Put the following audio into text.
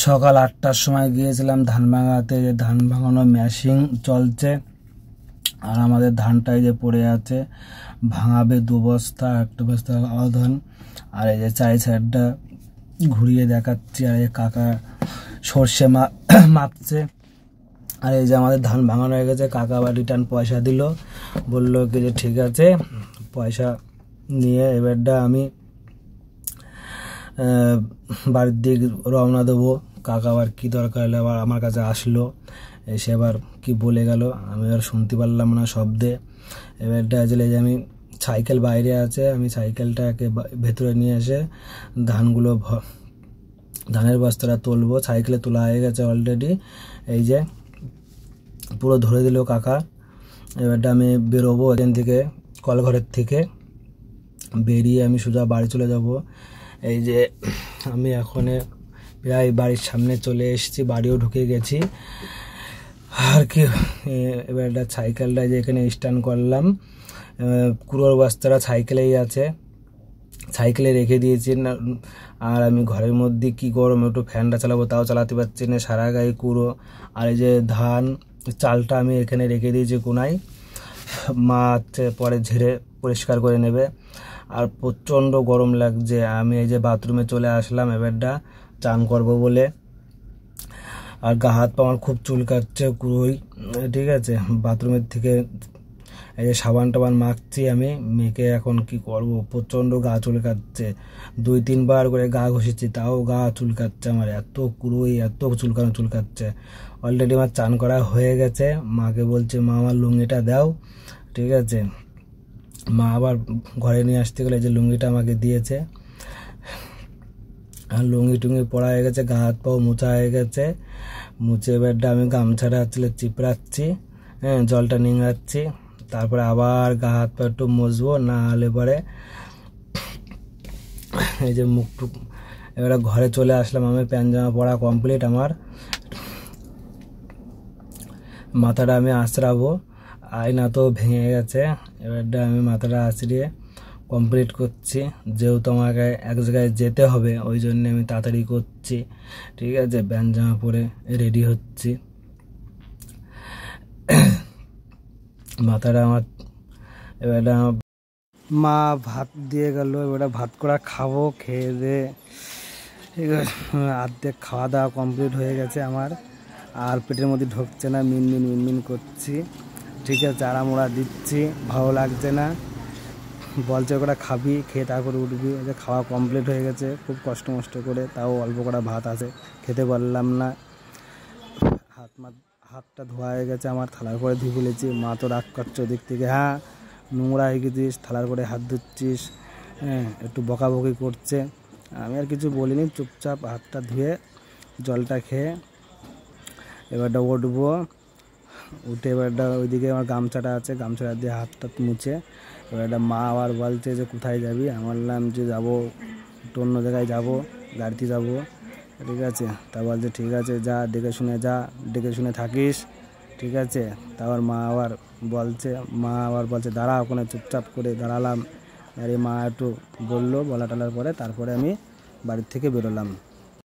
সকাল 8টার সময় গিয়েছিলাম ধান ভাঙাতে, যে ধান ভাঙানো মেশিন চলছে আর আমাদের ধানটাই যে পড়ে আছে, ভাঙাবে 2 বস্তা, 1 বস্তা ধান। আর এই যে চারি সাইডটা ঘুরিয়ে দেখাচ্ছি, আর এই কাকা সর্ষে মাপছে। আর এই যে আমাদের ধান ভাঙানো হয়ে গেছে, কাকা আবার রিটার্ন পয়সা দিল, বললো কি যে ঠিক আছে পয়সা নিয়ে এবারটা আমি বাড়ির দিকে রওনা দেবো। কাকা আবার কী দরকার হলে আবার আমার কাছে আসলো, এসে আবার কি বলে গেল, আমি আর শুনতে পারলাম না শব্দে। এবারটা আসলে যে আমি সাইকেল বাইরে আছে, আমি সাইকেলটাকে ভেতরে নিয়ে এসে ধানগুলো ধানের বস্তাটা তুলবো। সাইকেলে তোলা হয়ে গেছে অলরেডি, এই যে পুরো ধরে দিল কাকা। এবারটা আমি বেরোবো এখান থেকে, কলঘরের থেকে বেরিয়ে আমি সোজা বাড়ি চলে যাব। এই যে আমি এখন প্রায় বাড়ির সামনে চলে এসেছি, বাড়িও ঢুকে গেছি। আর কি এবার একটা সাইকেলটা যে এখানে স্ট্যান্ড করলাম, কুড়োর বস্তাটা সাইকেলেই আছে, সাইকেলে রেখে দিয়েছি না। আর আমি ঘরের মধ্যে কি গরম, একটু ফ্যানটা চালাবো তাও চালাতে পারছি না, সারা গায়ে কুড়ো। আর এই যে ধান চালটা আমি এখানে রেখে দিয়েছি কোনায়, মা পরে ঝেড়ে পরিষ্কার করে নেবে। আর প্রচণ্ড গরম লাগছে, আমি এই যে বাথরুমে চলে আসলাম এবারটা চান করব বলে। আর গা হাত পা আমার খুব চুলকাচ্ছে কুড়োই, ঠিক আছে। বাথরুমের থেকে এই যে সাবান টাবান মাখছি আমি, মেখে এখন কি করব, প্রচণ্ড গা চুলকাচ্ছে। 2-3 বার করে গা ঘষেছি তাও গা চুলকাচ্ছে আমার, এত কুড়োই এত চুলকাচ্ছে। অলরেডি আমার চান করা হয়ে গেছে, মাকে বলছে মা আমার লুঙ্গিটা দাও, ঠিক আছে। মা আবার ঘরে নিয়ে আসতে গেলে যে লুঙ্গিটা আমাকে দিয়েছে, আর লুঙ্গি টুঙ্গি পরা হয়ে গেছে, গা হাত পাও মোছা হয়ে গেছে। মুছে এবারটা আমি গামছাটা চিপড়াচ্ছি, হ্যাঁ জলটা নিংড়াচ্ছি, তারপরে আবার গা হাত পা একটু মুছবো, না হলে পরে এই যে মুখ টুক। এবারে ঘরে চলে আসলাম আমি, প্যান্ট জামা পরা কমপ্লিট আমার, মাথাটা আমি আঁচড়াবো, আয়না তো ভেঙে গেছে। এবারটা আমি মাথাটা আঁচড়িয়ে কমপ্লিট করছি, যেহেতু আমাকে এক জায়গায় যেতে হবে ওই জন্য আমি তাড়াতাড়ি করছি, ঠিক আছে। প্যান্ট জামা পরে রেডি হচ্ছি, মাথাটা আমার। এবারটা মা ভাত দিয়ে গেল, এবারে ভাত করা খাবো, খেয়ে দিয়ে ঠিক আছে। অর্ধেক খাওয়া দাওয়া কমপ্লিট হয়ে গেছে আমার, আর পেটের মধ্যে ঢুকছে না, মিনমিন করছি, ঠিক আছে। আড়ামোড়া দিচ্ছি, ভালো লাগছে না, বলছে ওটা খাবি, খেয়ে তারপরে উঠবি। যে খাওয়া কমপ্লিট হয়ে গেছে খুব কষ্ট মষ্ট করে, তাও অল্প কটা ভাত আছে, খেতে পারলাম না। হাতটা ধোয়া হয়ে গেছে আমার, থালার করে ধুয়ে ফেলেছি। মা তো রাগ করছে ওদিক থেকে, হ্যাঁ নোংরা হয়ে গেছিস, থালার করে হাত ধুচ্ছিস, হ্যাঁ একটু বকাবকি করছে। আমি আর কিছু বলিনি, চুপচাপ হাতটা ধুয়ে জলটা খেয়ে এবারটা উঠবো। উঠে এবারটা ওইদিকে আমার গামছাটা আছে, গামছাটা দিয়ে হাতটা মুছে এবারটা মা আবার বলছে যে কোথায় যাবি, আমার বললাম যে যাবো একটু অন্য জায়গায় যাবো, গাড়িতে যাবো, ঠিক আছে। তা বলছে ঠিক আছে যা, দেখে শুনে থাকিস, ঠিক আছে। তারপর মা আবার বলছে দাঁড়া, ওখানে চুপচাপ করে দাঁড়ালাম। আর মা একটু বললো, বলা টলার পরে তারপরে আমি বাড়ির থেকে বেরোলাম।